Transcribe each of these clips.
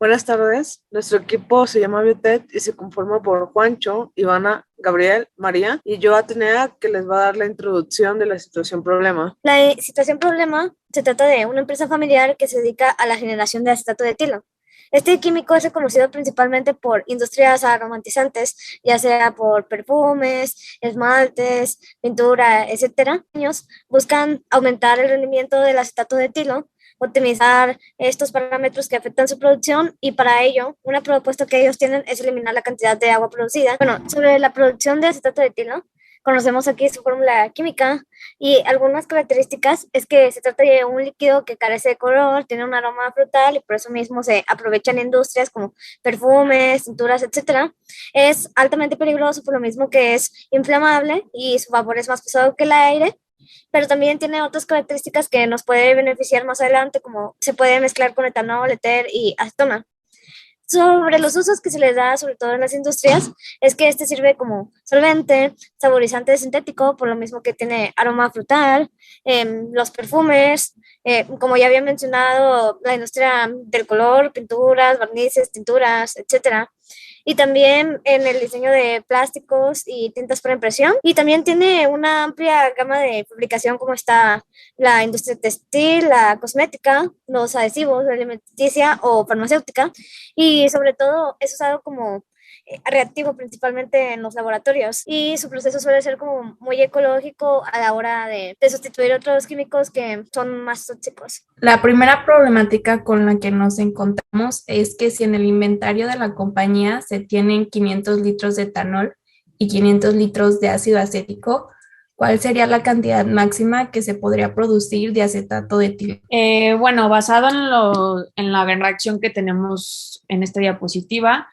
Buenas tardes. Nuestro equipo se llama Biotet y se conforma por Juancho, Ivana, Gabriel, María y yo, Atenea, que les va a dar la introducción de la situación problema. La situación problema se trata de una empresa familiar que se dedica a la generación de acetato de etilo. Este químico es reconocido principalmente por industrias aromatizantes, ya sea por perfumes, esmaltes, pintura, etcétera. Ellos buscan aumentar el rendimiento del acetato de etilo, optimizar estos parámetros que afectan su producción, y para ello una propuesta que ellos tienen es eliminar la cantidad de agua producida. Bueno, sobre la producción de acetato de etilo, conocemos aquí su fórmula química y algunas características es que se trata de un líquido que carece de color, tiene un aroma frutal y por eso mismo se aprovecha en industrias como perfumes, tinturas, etcétera. Es altamente peligroso por lo mismo que es inflamable y su vapor es más pesado que el aire, pero también tiene otras características que nos puede beneficiar más adelante, como se puede mezclar con etanol, éter y acetona. Sobre los usos que se les da, sobre todo en las industrias, es que este sirve como solvente, saborizante sintético, por lo mismo que tiene aroma frutal, los perfumes, como ya había mencionado, la industria del color, pinturas, barnices, tinturas, etcétera. Y también en el diseño de plásticos y tintas para impresión. Y también tiene una amplia gama de fabricación, como está la industria textil, la cosmética, los adhesivos, la alimenticia o farmacéutica, y sobre todo es usado como reactivo principalmente en los laboratorios, y su proceso suele ser como muy ecológico a la hora de sustituir otros químicos que son más tóxicos. La primera problemática con la que nos encontramos es que si en el inventario de la compañía se tienen 500 litros de etanol y 500 litros de ácido acético, ¿cuál sería la cantidad máxima que se podría producir de acetato de etilo? Bueno, basado en la reacción que tenemos en esta diapositiva,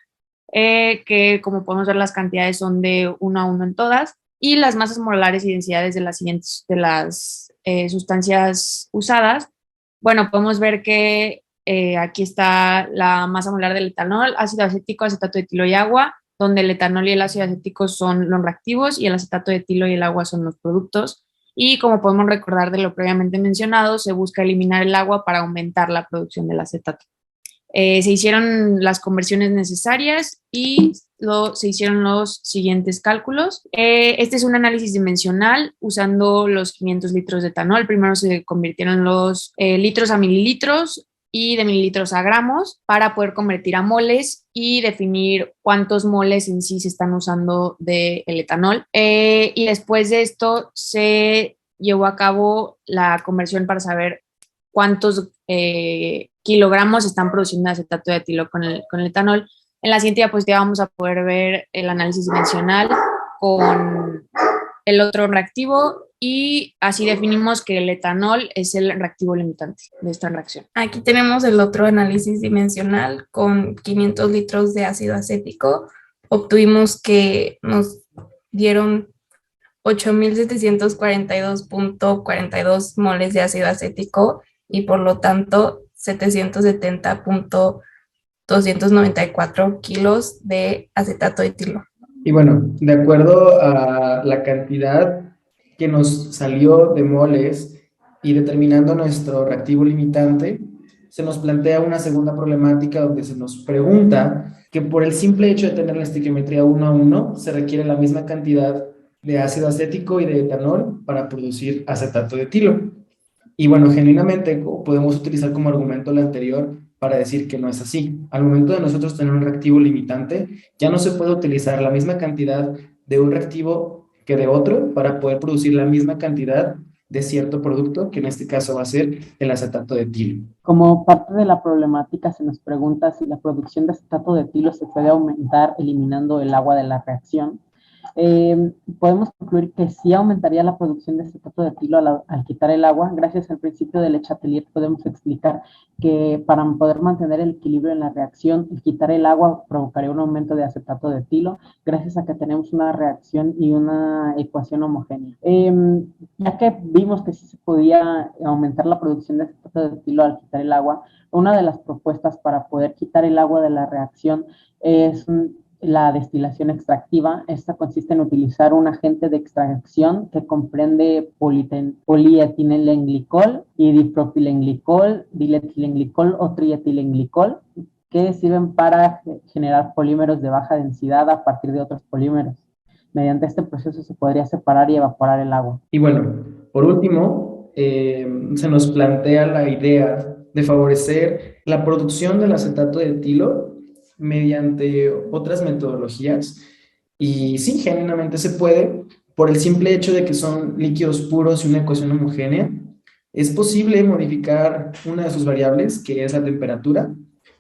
que como podemos ver las cantidades son de 1 a 1 en todas, y las masas molares y densidades de las siguientes de las sustancias usadas. Bueno, podemos ver que aquí está la masa molar del etanol, ácido acético, acetato de etilo y agua, donde el etanol y el ácido acético son los reactivos y el acetato de etilo y el agua son los productos. Y como podemos recordar de lo previamente mencionado, se busca eliminar el agua para aumentar la producción del acetato. Se hicieron las conversiones necesarias y se hicieron los siguientes cálculos. Este es un análisis dimensional usando los 500 litros de etanol. Primero se convirtieron los litros a mililitros y de mililitros a gramos para poder convertir a moles y definir cuántos moles en sí se están usando del etanol. Y después de esto se llevó a cabo la conversión para saber cuántos kilogramos están produciendo acetato de etilo con el etanol. En la siguiente diapositiva vamos a poder ver el análisis dimensional con el otro reactivo, y así definimos que el etanol es el reactivo limitante de esta reacción. Aquí tenemos el otro análisis dimensional con 500 litros de ácido acético. Obtuvimos que nos dieron 8.742.42 moles de ácido acético y por lo tanto 770.294 kilos de acetato de etilo. Y bueno, de acuerdo a la cantidad que nos salió de moles y determinando nuestro reactivo limitante, se nos plantea una segunda problemática donde se nos pregunta que por el simple hecho de tener la estequiometría 1 a 1, se requiere la misma cantidad de ácido acético y de etanol para producir acetato de etilo. Y bueno, genuinamente podemos utilizar como argumento el anterior para decir que no es así. Al momento de nosotros tener un reactivo limitante, ya no se puede utilizar la misma cantidad de un reactivo que de otro para poder producir la misma cantidad de cierto producto, que en este caso va a ser el acetato de etilo. Como parte de la problemática se nos pregunta si la producción de acetato de etilo se puede aumentar eliminando el agua de la reacción. Podemos concluir que sí aumentaría la producción de acetato de etilo al quitar el agua. Gracias al principio de Le Chatelier podemos explicar que para poder mantener el equilibrio en la reacción, el quitar el agua provocaría un aumento de acetato de etilo, gracias a que tenemos una reacción y una ecuación homogénea. Ya que vimos que sí se podía aumentar la producción de acetato de etilo al quitar el agua, una de las propuestas para poder quitar el agua de la reacción es la destilación extractiva. Esta consiste en utilizar un agente de extracción que comprende polietilenglicol y dipropilenglicol, diletilenglicol o trietilenglicol. que sirven para generar polímeros de baja densidad a partir de otros polímeros. Mediante este proceso se podría separar y evaporar el agua. Y bueno, por último, se nos plantea la idea de favorecer la producción del acetato de etilo mediante otras metodologías. Y sí, genuinamente se puede, por el simple hecho de que son líquidos puros y una ecuación homogénea. Es posible modificar una de sus variables, que es la temperatura.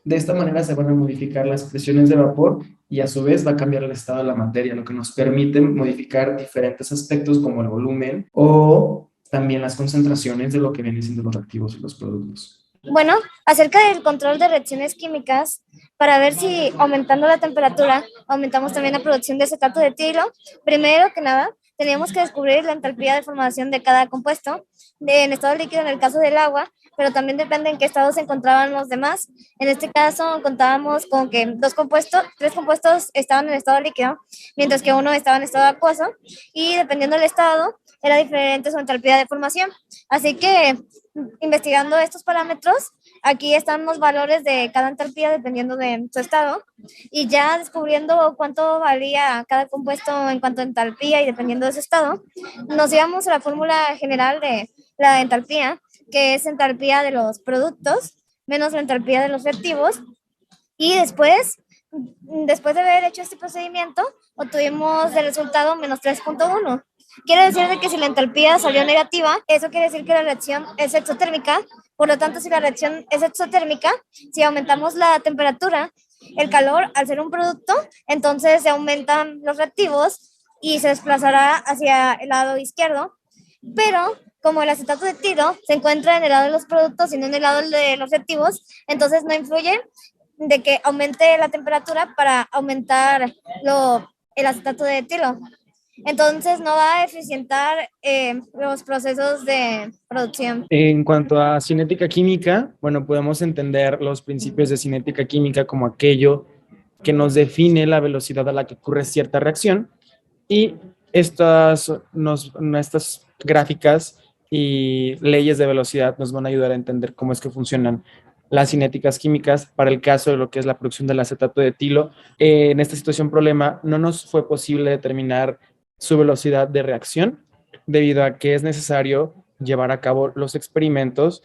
De esta manera se van a modificar las presiones de vapor y a su vez va a cambiar el estado de la materia, lo que nos permite modificar diferentes aspectos como el volumen o también las concentraciones de lo que vienen siendo los reactivos y los productos. Bueno, acerca del control de reacciones químicas, para ver si aumentando la temperatura aumentamos también la producción de acetato de etilo, primero que nada, teníamos que descubrir la entalpía de formación de cada compuesto, en estado líquido en el caso del agua, pero también depende en qué estado se encontraban los demás. En este caso contábamos con que tres compuestos estaban en estado líquido, mientras que uno estaba en estado acuoso, y dependiendo del estado, era diferente su entalpía de formación. Así que, investigando estos parámetros, aquí están los valores de cada entalpía dependiendo de su estado, y ya descubriendo cuánto valía cada compuesto en cuanto a entalpía y dependiendo de su estado, nos íbamos a la fórmula general de la entalpía, que es entalpía de los productos menos la entalpía de los reactivos, y después de haber hecho este procedimiento, obtuvimos el resultado menos 3.1. Quiere decir de que si la entalpía salió negativa, eso quiere decir que la reacción es exotérmica. Por lo tanto, si la reacción es exotérmica, si aumentamos la temperatura, el calor, al ser un producto, entonces se aumentan los reactivos y se desplazará hacia el lado izquierdo. Pero como el acetato de etilo se encuentra en el lado de los productos y no en el lado de los reactivos, entonces no influye de que aumente la temperatura para aumentar el acetato de etilo. Entonces no va a eficientar los procesos de producción. En cuanto a cinética química, bueno, podemos entender los principios de cinética química como aquello que nos define la velocidad a la que ocurre cierta reacción, y estas gráficas y leyes de velocidad nos van a ayudar a entender cómo es que funcionan las cinéticas químicas para el caso de lo que es la producción del acetato de etilo. En esta situación problema no nos fue posible determinar su velocidad de reacción debido a que es necesario llevar a cabo los experimentos